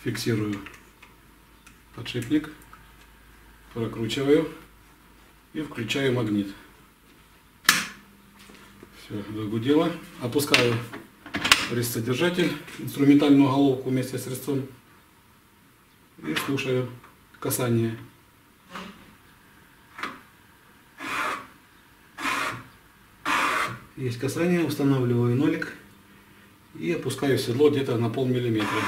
Фиксирую подшипник, прокручиваю и включаю магнит. Все, загудело. Опускаю резцодержатель, инструментальную головку вместе с резцом и слушаю касание. Есть касание, устанавливаю нолик и опускаю седло где-то на полмиллиметра.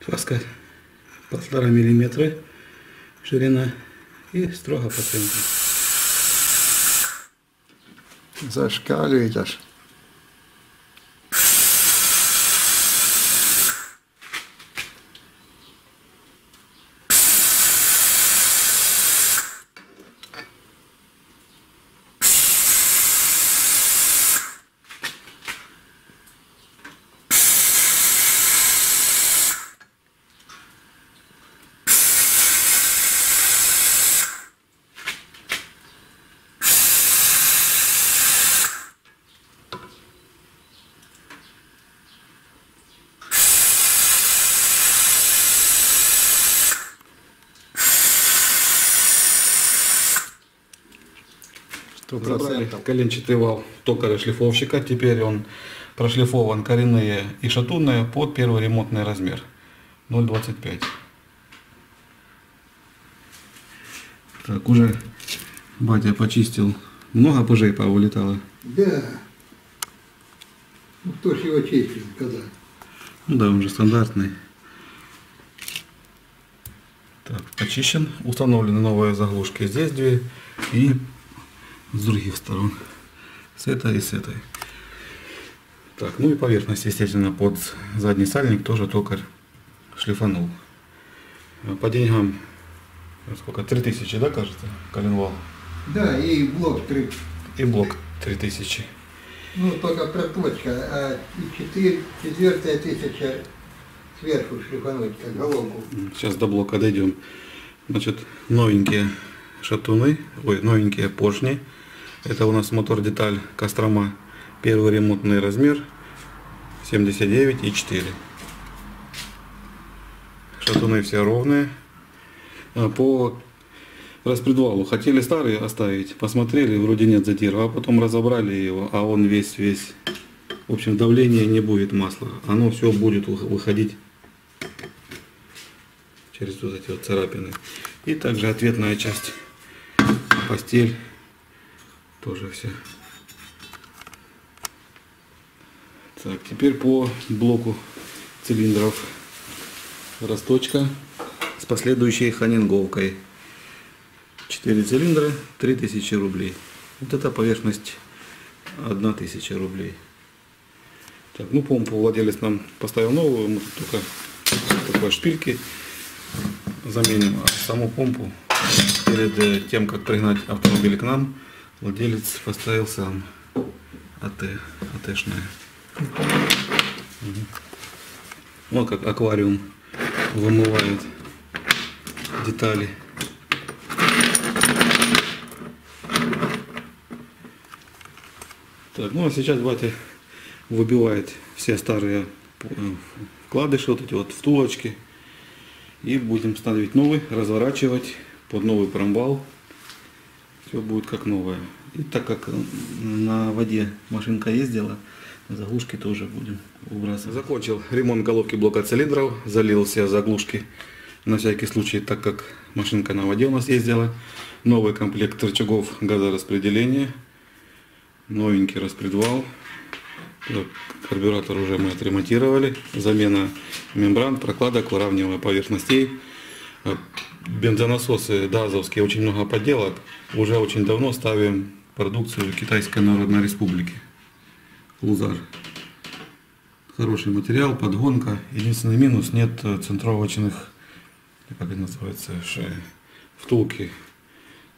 Фаска 1,5 мм ширина и строго по центру. Зашкалюють аж. Забрали коленчатый вал токаря-шлифовщика. Теперь он прошлифован коренные и шатунные под первый ремонтный размер 0,25. Так, уже батя почистил. Много пыжей повылетало? Да. Ну кто ж его чистил, когда? Ну да, он же стандартный. Так, почищен. Установлены новые заглушки. Здесь две и с других сторон. С этой и с этой. Так, ну и поверхность, естественно, под задний сальник тоже токарь шлифанул. По деньгам, сколько, 3000, да, кажется, коленвал? Да, и блок 3. И блок 3000. Ну, только проточка, а 4 сверху шлифануть, как головку. Сейчас до блока дойдем. Значит, новенькие шатуны, новенькие поршни. Это у нас мотор-деталь Кострома. Первый ремонтный размер 79,4. Шатуны все ровные. По распредвалу хотели старый оставить, посмотрели, вроде нет затира, а потом разобрали его, а он весь, в общем, давления не будет масла. Оно все будет выходить через вот эти вот царапины. И также ответная часть, постель, тоже все. Так, теперь по блоку цилиндров. Росточка с последующей ханинговкой. 4 цилиндра, 3000 рублей. Вот эта поверхность 1000 рублей. Так, ну помпу владелец нам поставил новую, мы тут только такой шпильки заменим. А саму помпу перед тем, как пригнать автомобиль к нам, владелец поставил сам АТ-шная. Вот как аквариум вымывает детали. Так, ну а сейчас батя выбивает все старые вкладыши, вот эти вот втулочки. И будем ставить новый, разворачивать под новый промбал. Все будет как новое. И так как на воде машинка ездила, заглушки тоже будем убрасывать. Закончил ремонт головки блока цилиндров, залил все заглушки на всякий случай, так как машинка на воде у нас ездила. Новый комплект рычагов газораспределения. Новенький распредвал. Карбюратор уже мы отремонтировали. Замена мембран, прокладок, выравнивание поверхностей. Бензонасосы дазовские, очень много подделок. Уже очень давно ставим продукцию Китайской Народной Республики. Лузар. Хороший материал, подгонка. Единственный минус, нет центровочных, как это называется, втулки.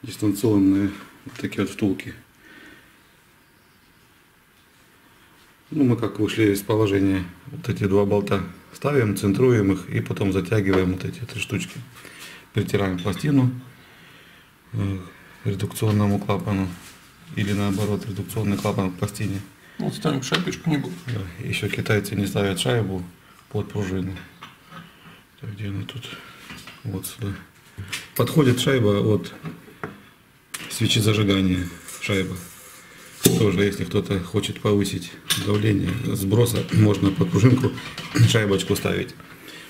Дистанционные, вот такие вот втулки. Ну, мы как вышли из положения, вот эти два болта ставим, центруем их и потом затягиваем вот эти три штучки. Притираем пластину редукционному клапану или наоборот редукционный клапан к пластине. Вот ставим шайбочку, не буду. Да. Еще китайцы не ставят шайбу под пружину. Так, где она тут? Вот сюда. Подходит шайба от свечи зажигания. Шайба. Тоже, если кто-то хочет повысить давление сброса, можно под пружинку шайбочку ставить.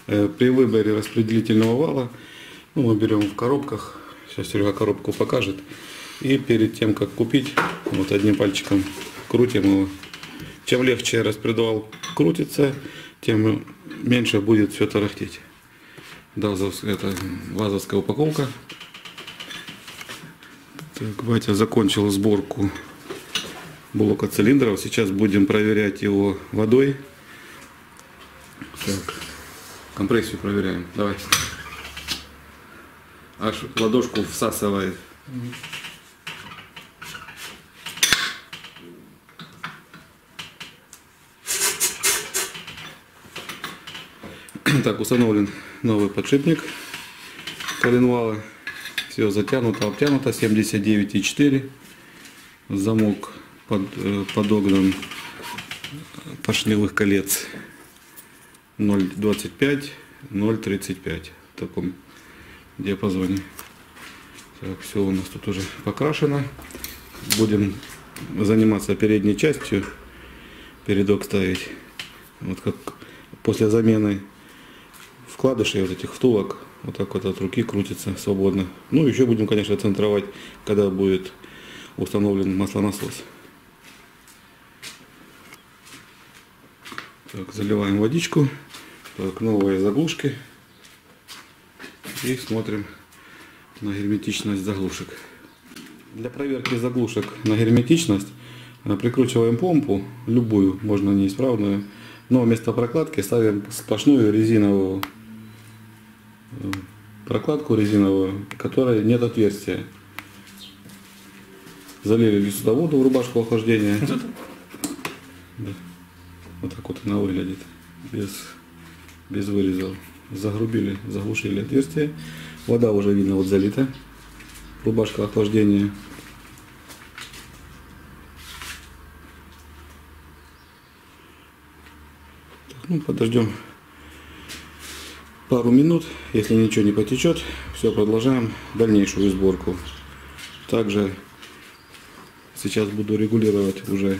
При выборе распределительного вала, ну, мы берем в коробках. Сейчас Серега коробку покажет. И перед тем, как купить, вот одним пальчиком крутим его. Чем легче распредвал крутится, тем меньше будет все тарахтеть. Это вазовская упаковка. Так, батя закончил сборку блока цилиндров. Сейчас будем проверять его водой. Так, компрессию проверяем. Давай. Аж ладошку всасывает. Так, установлен новый подшипник коленвала. Все затянуто, обтянуто. 79,4. Замок подогнан поршневых колец 0,25, 0,35 в таком диапазоне. Так, все у нас тут уже покрашено. Будем заниматься передней частью, передок ставить. Вот как после замены вкладышей, вот этих втулок, вот так вот от руки крутится свободно. Ну, еще будем, конечно, центровать, когда будет установлен маслонасос. Так, заливаем водичку. Так, новые заглушки. И смотрим на герметичность заглушек. Для проверки заглушек на герметичность прикручиваем помпу, любую, можно неисправную, но вместо прокладки ставим сплошную резиновую прокладку резиновую, в которой нет отверстия. Залили сюда воду в рубашку охлаждения. Да. Вот так вот она выглядит, без вырезов. Загрубили, заглушили отверстие. Вода уже видно вот залита. Рубашка охлаждения. Так, ну, подождем пару минут. Если ничего не потечет, все, продолжаем дальнейшую сборку. Также сейчас буду регулировать уже,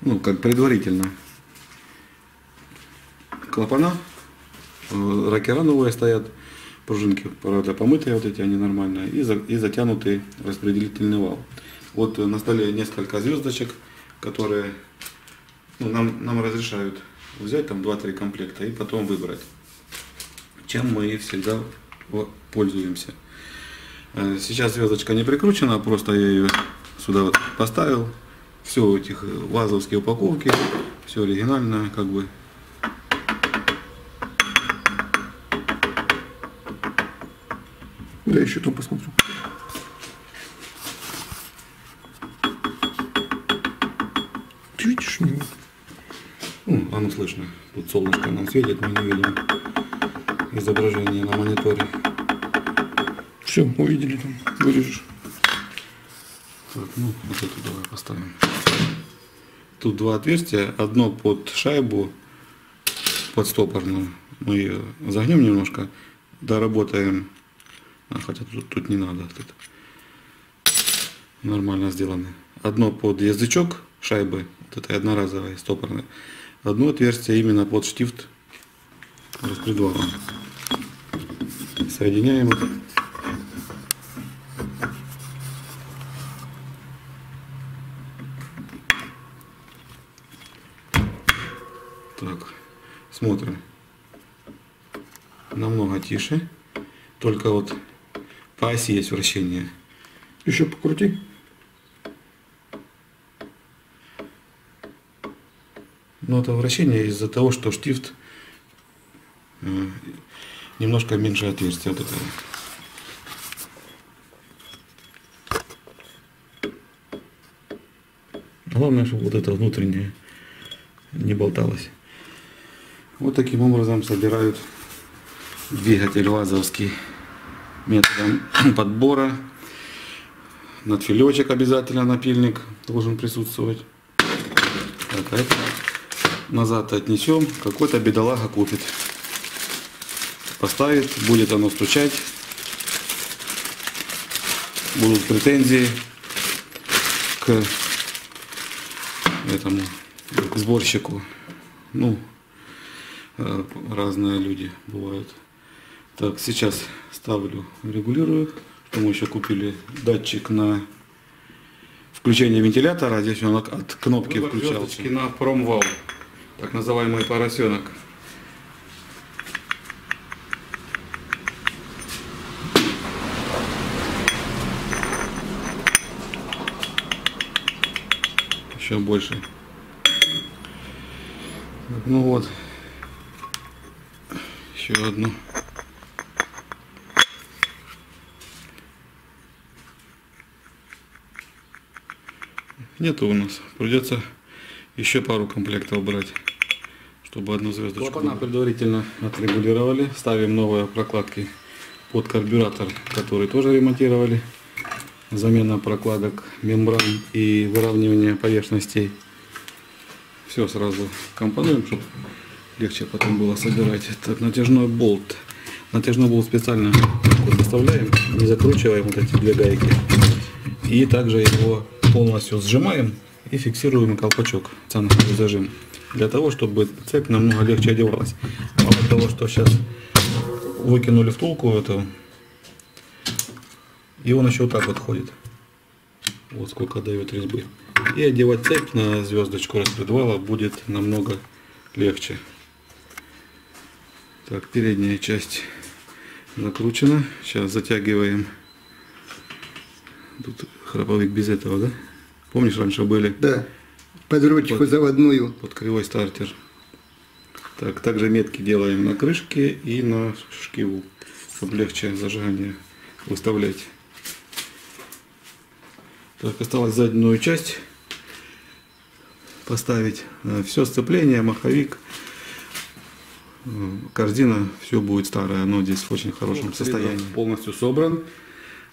ну, как предварительно, клапана. Ракера новые стоят, пружинки, правда, помытые вот эти, они нормальные, и затянутый распределительный вал. Вот на столе несколько звездочек, которые, ну, нам разрешают взять там 2-3 комплекта и потом выбрать, чем мы всегда пользуемся. Сейчас звездочка не прикручена, просто я ее сюда вот поставил. Все этих вазовские упаковки, все оригинальное, как бы. Я еще там посмотрю. Ты видишь? Ну, оно слышно. Тут солнышко нам светит, мы не видим изображение на мониторе. Все, увидели там. Вырежешь. Так, ну, вот эту давай поставим. Тут два отверстия. Одно под шайбу, под стопорную. Мы ее загнем немножко, доработаем. Хотя тут не надо. Тут нормально сделано. Одно под язычок шайбы, вот этой одноразовой стопорной. Одно отверстие именно под штифт распредвала. соединяем их. Так, смотрим. Намного тише. Только вот по оси есть вращение. Еще покрути. Но это вращение из-за того, что штифт немножко меньше отверстия от этого. Главное, чтобы вот это внутреннее не болталось. Вот таким образом собирают двигатель вазовский методом подбора. Надфилечек обязательно, напильник должен присутствовать. Так, а это назад отнесем, какой-то бедолага купит. Поставит, будет оно стучать. Будут претензии к этому, к сборщику. Ну, разные люди бывают. Так, сейчас ставлю, регулирую. Что мы еще купили датчик на включение вентилятора. Здесь он от кнопки включался. На промвал, так называемый поросенок. Еще больше. Ну вот. Еще одну. Нету у нас. Придется еще пару комплектов брать, чтобы одну звездочку. Клапана предварительно отрегулировали. Ставим новые прокладки под карбюратор, который тоже ремонтировали. Замена прокладок, мембран и выравнивание поверхностей. Все сразу компонуем, чтобы легче потом было собирать. Так, натяжной болт. Натяжной болт специально вот доставляем, не закручиваем вот эти две гайки. И также его полностью сжимаем и фиксируем колпачок, цианковый зажим, для того, чтобы цепь намного легче одевалась. Мало того, что сейчас выкинули втулку эту, и он еще вот так вот ходит. Вот сколько дает резьбы. И одевать цепь на звездочку распредвала будет намного легче. Так, передняя часть закручена. Сейчас затягиваем. Тут храповик без этого, да? Помнишь, раньше были? Да, под ручку заводную. Под кривой стартер. Так, также метки делаем на крышке и на шкиву, чтобы легче зажигание выставлять. Так, осталось заднюю часть поставить. Все сцепление, маховик, корзина, все будет старое, оно здесь в очень хорошем состоянии. Полностью собран.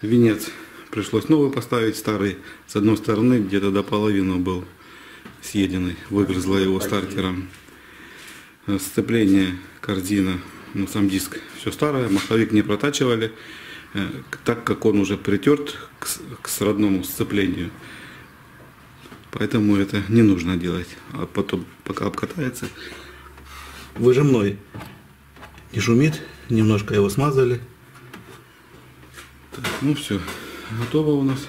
Венец пришлось новый поставить, старый с одной стороны где-то до половины был съеденный, выгрызла его стартером. Сцепление, корзина, ну сам диск, все старое, маховик не протачивали, так как он уже притерт к родному сцеплению. Поэтому это не нужно делать. А потом, пока обкатается, выжимной не шумит, немножко его смазали. Так, ну все, готово у нас.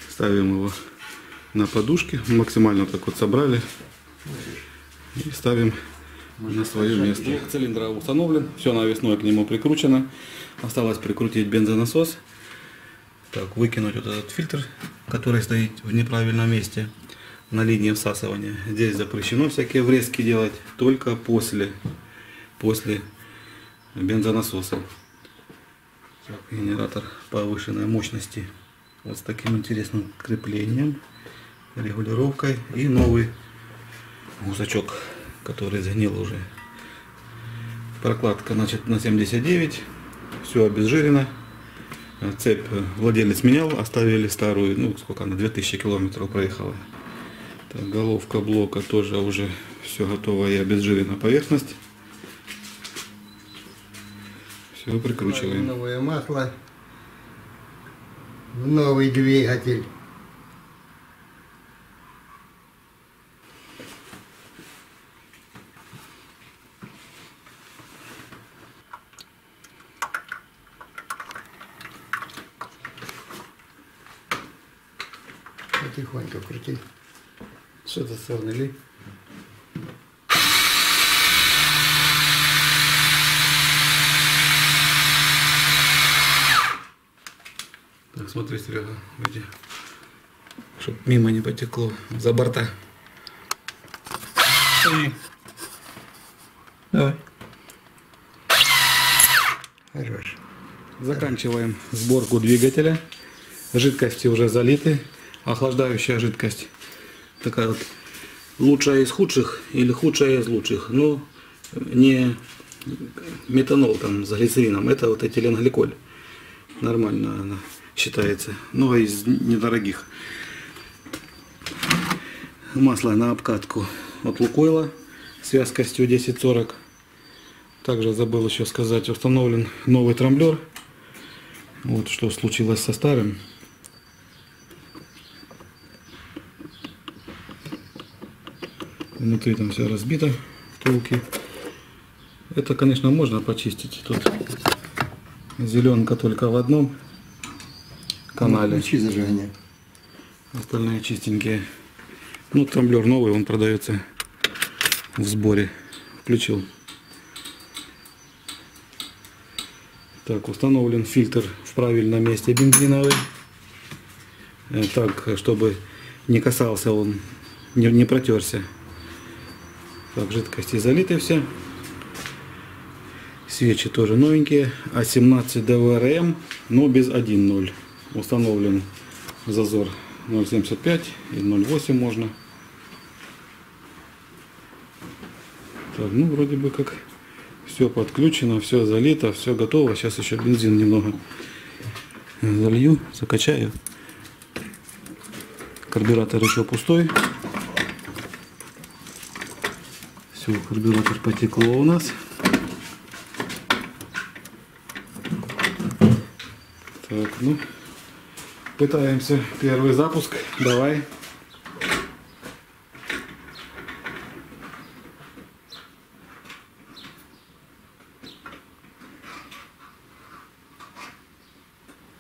Ставим его на подушке, максимально так вот собрали и ставим на свое место. Блок цилиндра установлен, все навесное к нему прикручено. Осталось прикрутить бензонасос. Так, выкинуть вот этот фильтр, который стоит в неправильном месте на линии всасывания. Здесь запрещено всякие врезки делать только после бензонасоса. Так, генератор повышенной мощности. Вот с таким интересным креплением, регулировкой и новый гусачок, который сгнил уже. Прокладка, значит, на 79, все обезжирено. Цепь владелец менял, оставили старую, ну сколько она, 2000 километров проехала. Так, головка блока тоже уже все готово и обезжирена поверхность. Все прикручиваем. Новое масло, новый двигатель. Тихонько крути. Что это сорнили? Так, смотри, Серега, выйди. Чтоб мимо не потекло. За борта. Давай. Хорош. Заканчиваем сборку двигателя. Жидкости уже залиты. Охлаждающая жидкость. Такая вот лучшая из худших или худшая из лучших. Но не метанол там с глицерином. Это вот этиленгликоль. Нормально она считается. Но из недорогих. Масло на обкатку от Лукойла с вязкостью 1040. Также забыл еще сказать, установлен новый трамблер. Вот что случилось со старым. Внутри там все разбито, втулки. Это, конечно, можно почистить. Тут зеленка только в одном канале. Ключи зажигания. Остальные чистенькие. Ну, трамблер новый, он продается в сборе. Включил. Так, установлен фильтр в правильном месте бензиновый. Так, чтобы не касался он, не протерся. Так, жидкости залиты все. Свечи тоже новенькие. А17 ДВРМ, но без 1.0. Установлен зазор 0.75 и 0.8 можно. Так, ну вроде бы как все подключено, все залито, все готово. Сейчас еще бензин немного залью, закачаю. Карбюратор еще пустой. Все, карбюратор потекло у нас. Так, ну, пытаемся первый запуск. Давай.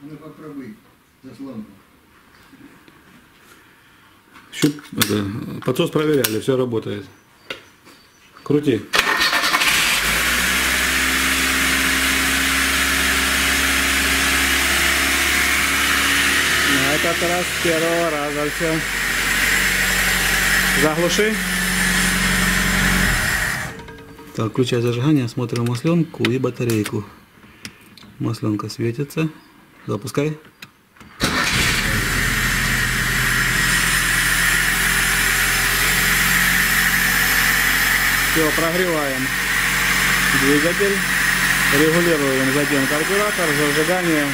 Ну попробуй заслонку. Подсос проверяли, все работает. Крути. На этот раз с первого раза все. Заглуши. Так, включай зажигание, смотрим масленку и батарейку. Масленка светится. Запускай. Все, прогреваем двигатель, регулируем затем карбюратор, зажигание.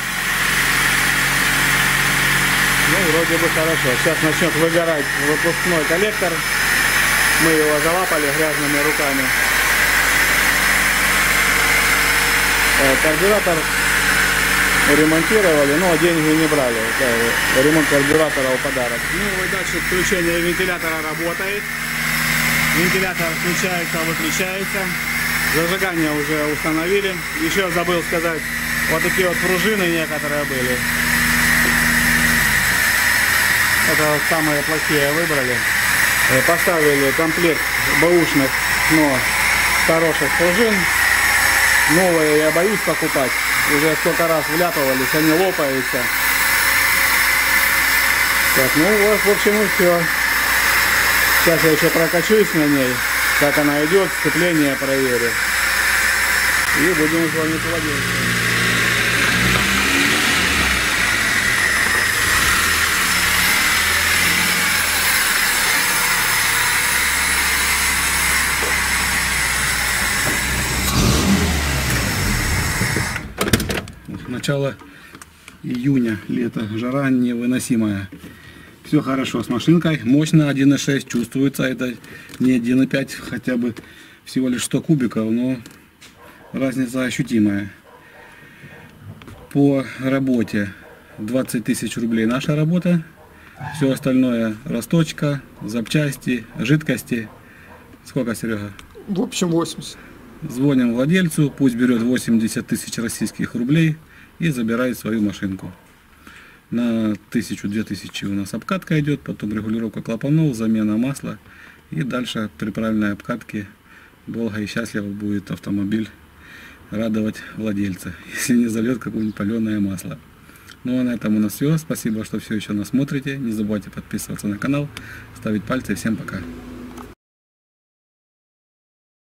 Ну, вроде бы хорошо. Сейчас начнет выгорать выпускной коллектор. Мы его залапали грязными руками. Карбюратор ремонтировали, но деньги не брали. Ремонт карбюратора в подарок. Ну и дальше включение вентилятора работает. Вентилятор включается, выключается. Зажигание уже установили. Еще забыл сказать, вот такие вот пружины некоторые были. Это самые плохие выбрали. Поставили комплект бэушных, но хороших пружин. Новые я боюсь покупать. Уже сколько раз вляпывались, они лопаются. Так, ну вот, в общем, и все. Сейчас я еще прокачусь на ней, как она идет, сцепление проверю. И будем звонить владельцу. Начало июня, лето, жара невыносимая. Все хорошо с машинкой, мощно, 1.6 чувствуется, это не 1.5, хотя бы всего лишь 100 кубиков, но разница ощутимая. По работе 20 тысяч рублей наша работа, все остальное расточка, запчасти, жидкости. Сколько, Серега? В общем 80. Звоним владельцу, пусть берет 80 тысяч российских рублей и забирает свою машинку. На 1000-2000 у нас обкатка идет, потом регулировка клапанов, замена масла. И дальше при правильной обкатке долго и счастливо будет автомобиль радовать владельца, если не зальет какое-нибудь паленое масло. Ну а на этом у нас все. Спасибо, что все еще нас смотрите. Не забывайте подписываться на канал, ставить пальцы. Всем пока.